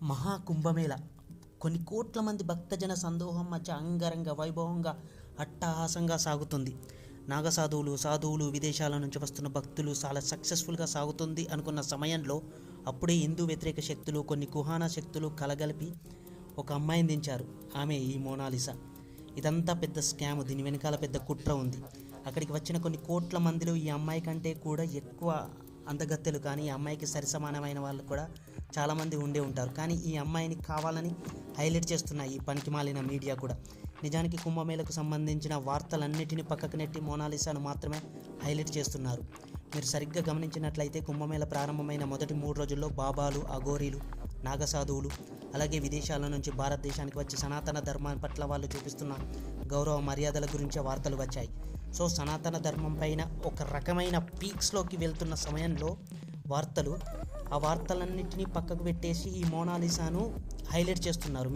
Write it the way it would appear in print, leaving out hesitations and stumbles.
మహాకుంభమేళ కొన్ని కోట్ల మంది భక్తజన సందోహం మధ్య అంగరంగ వైభవంగా అట్టహాసంగా సాగుతుంది. సాధువులు విదేశాల నుంచి వస్తున్న భక్తులు చాలా సక్సెస్ఫుల్గా సాగుతుంది అనుకున్న సమయంలో అప్పుడే హిందూ వ్యతిరేక శక్తులు, కొన్ని కుహానా శక్తులు కలగలిపి ఒక అమ్మాయిని దించారు. ఆమె ఈ మోనాలిసా. ఇదంతా పెద్ద స్కామ్, దీని వెనకాల పెద్ద కుట్ర ఉంది. అక్కడికి వచ్చిన కొన్ని కోట్ల మందిలో ఈ అమ్మాయి కంటే కూడా ఎక్కువ అందగత్తెలు, కానీ ఈ అమ్మాయికి సరిసమానమైన వాళ్ళు కూడా చాలామంది ఉండే ఉంటారు. కానీ ఈ అమ్మాయిని కావాలని హైలైట్ చేస్తున్న ఈ పనికిమాలిన మీడియా కూడా నిజానికి కుంభమేళకు సంబంధించిన వార్తలన్నిటిని పక్కకు నెట్టి మోనాలిసాను మాత్రమే హైలైట్ చేస్తున్నారు. మీరు సరిగ్గా గమనించినట్లయితే కుంభమేళ ప్రారంభమైన మొదటి 3 రోజుల్లో బాబాలు, అఘోరీలు, నాగసాధువులు, అలాగే విదేశాల నుంచి భారతదేశానికి వచ్చి సనాతన ధర్మం పట్ల వాళ్ళు చూపిస్తున్న గౌరవ మర్యాదల గురించే వార్తలు వచ్చాయి. సో సనాతన ధర్మం పైన ఒక రకమైన పీక్స్లోకి వెళ్తున్న సమయంలో ఆ వార్తలన్నింటినీ పక్కకు పెట్టేసి ఈ మోనాలిసాను హైలైట్ చేస్తున్నారు.